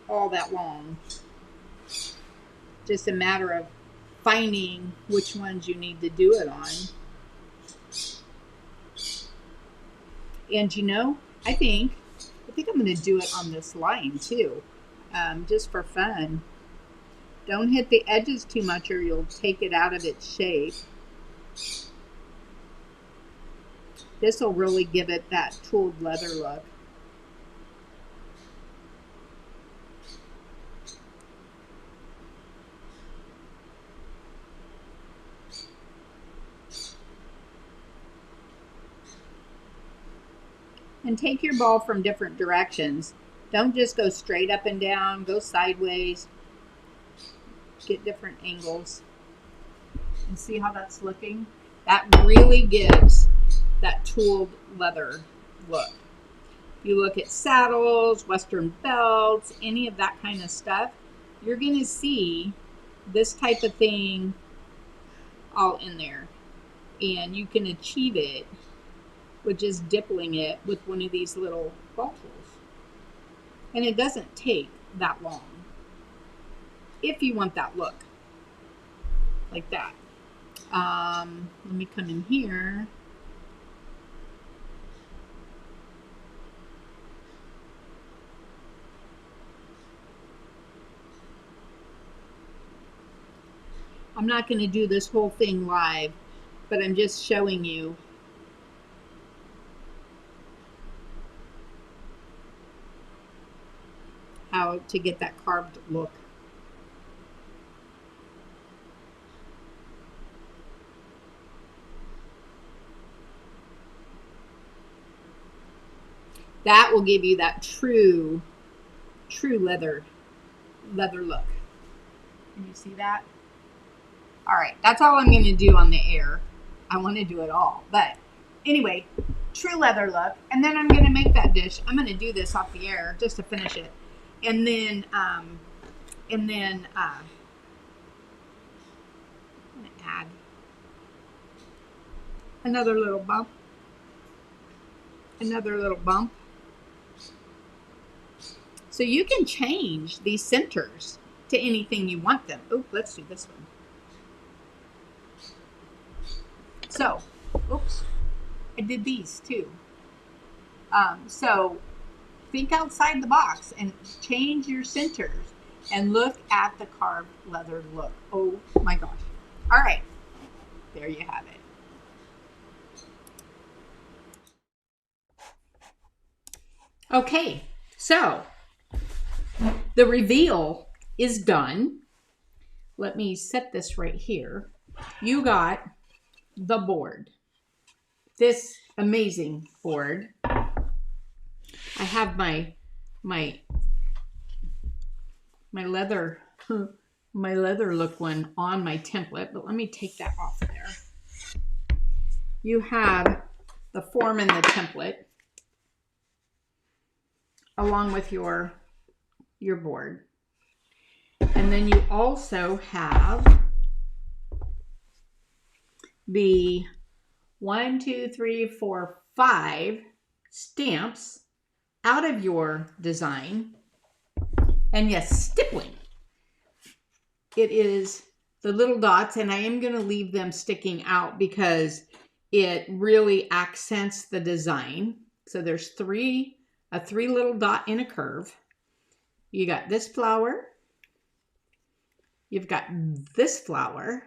all that long. Just a matter of finding which ones you need to do it on. And you know, I think I'm going to do it on this line too, just for fun. Don't hit the edges too much or you'll take it out of its shape. This will really give it that tooled leather look. And take your ball from different directions. Don't just go straight up and down, go sideways. Get different angles. And see how that's looking? That really gives that tooled leather look. You look at saddles, western belts, any of that kind of stuff, you're going to see this type of thing all in there. And you can achieve it with just dippling it with one of these little ball tools. And it doesn't take that long if you want that look like that. Let me come in here. I'm not going to do this whole thing live, but I'm just showing you how to get that carved look. That will give you that true leather look. Can you see that? All right, that's all I'm going to do on the air. I want to do it all. But anyway, true leather look. And then I'm going to make that dish. I'm going to do this off the air just to finish it. And then I'm going to add another little bump. Another little bump. So you can change these centers to anything you want them. Oh, let's do this one. So, oops, I did these too. So think outside the box and change your centers and look at the carved leather look. Oh my gosh. All right, there you have it. Okay, so the reveal is done. Let me set this right here. You got the board. This amazing board. I have my leather look one on my template, but let me take that off there. You have the form and the template along with your board. And then you also have the 1, 2, 3, 4, 5 stamps out of your design. And yes, stippling. It is the little dots, and I am going to leave them sticking out because it really accents the design. So there's a 3 little dot in a curve. You got this flower. You've got this flower.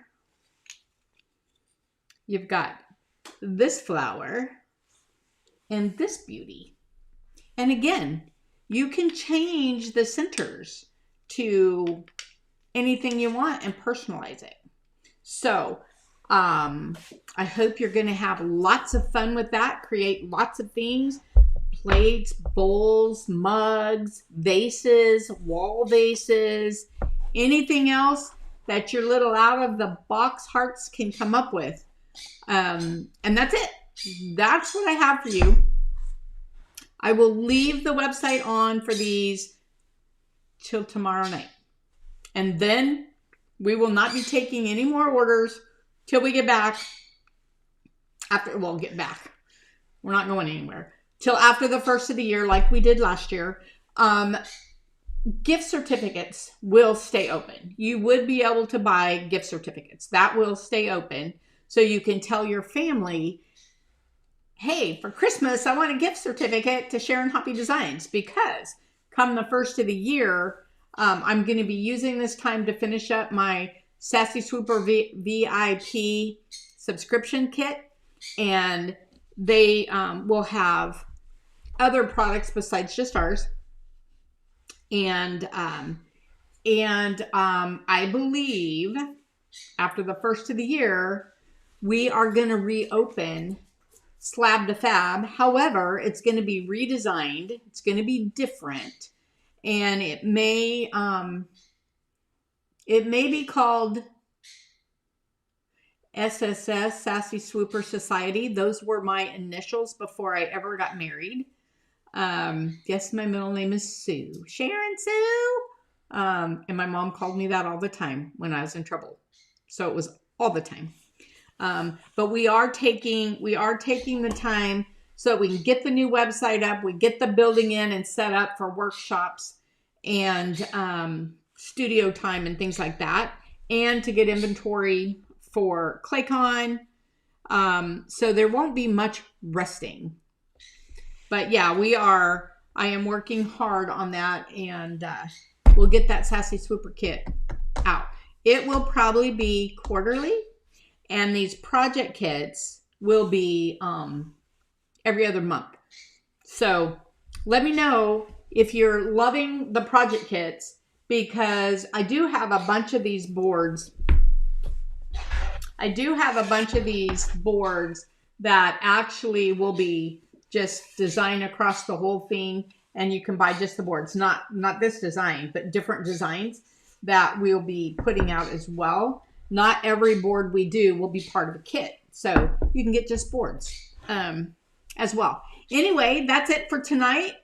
You've got this flower and this beauty. And again, you can change the centers to anything you want and personalize it. So I hope you're going to have lots of fun with that. Create lots of things. Plates, bowls, mugs, vases, wall vases, anything else that your little out of the box hearts can come up with. And that's it. That's what I have for you. I will leave the website on for these till tomorrow night. And then we will not be taking any more orders till we get back. Get back. We're not going anywhere. Till after the first of the year, like we did last year. Gift certificates will stay open. You would be able to buy gift certificates. That will stay open. So you can tell your family, hey, for Christmas, I want a gift certificate to Sharon Hoppy Designs, because come the first of the year, I'm going to be using this time to finish up my Sassy Swooper VIP subscription kit. And they will have other products besides just ours. And I believe after the first of the year, we are going to reopen Slab to Fab. However, it's going to be redesigned. It's going to be different. And it may be called SSS, Sassy Swooper Society. Those were my initials before I ever got married. Yes, my middle name is Sue. Sharon Sue. And my mom called me that all the time when I was in trouble. So it was all the time. But we are taking the time so that we can get the new website up. We get the building in and set up for workshops and studio time and things like that. And to get inventory for ClayCon. So there won't be much resting. But yeah, I am working hard on that, and we'll get that Sassy Swooper kit out. It will probably be quarterly, and these project kits will be every other month. So let me know if you're loving the project kits, because I do have a bunch of these boards. That actually will be just design across the whole thing, and you can buy just the boards, not this design, but different designs that we'll be putting out as well. Not every board we do will be part of a kit, so you can get just boards. as well. Anyway, that's it for tonight.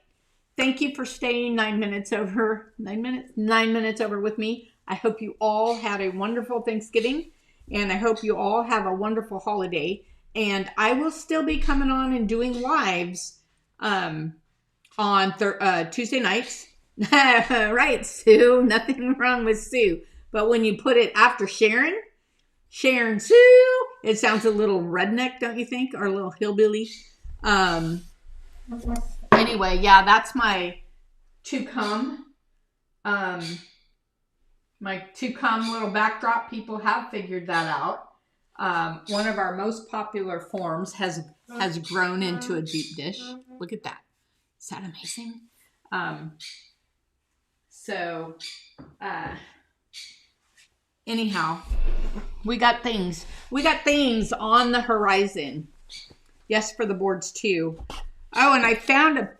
Thank you for staying 9 minutes over, 9 minutes over with me. I hope you all had a wonderful Thanksgiving, and I hope you all have a wonderful holiday. And I will still be coming on and doing lives on Tuesday nights. Right, Sue. Nothing wrong with Sue. But when you put it after Sharon Sue, it sounds a little redneck, don't you think? Or a little hillbilly. Anyway, yeah, that's my to come. My to come little backdrop. People have figured that out. One of our most popular forms has grown into a deep dish. Look at that. Is that amazing? Anyhow, we got things on the horizon. Yes, for the boards too. Oh, and I found a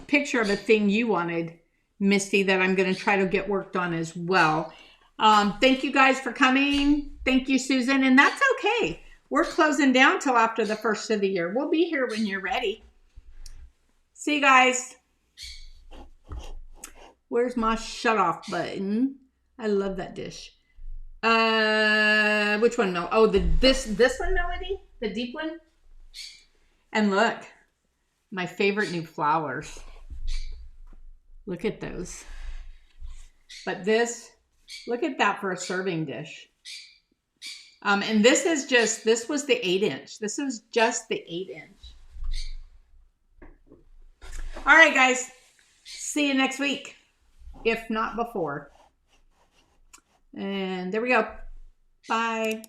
picture of a thing you wanted, Misty, that I'm going to try to get worked on as well. Thank you guys for coming. Thank you, Susan. And that's okay. We're closing down till after the first of the year. We'll be here when you're ready. See you guys. Where's my shut off button? I love that dish. Which one? No. Oh, this one, Melody? The deep one? And look, my favorite new flowers. Look at those. But look at that for a serving dish. And this was the 8-inch. This was just the 8-inch. All right, guys. See you next week, if not before. And there we go. Bye.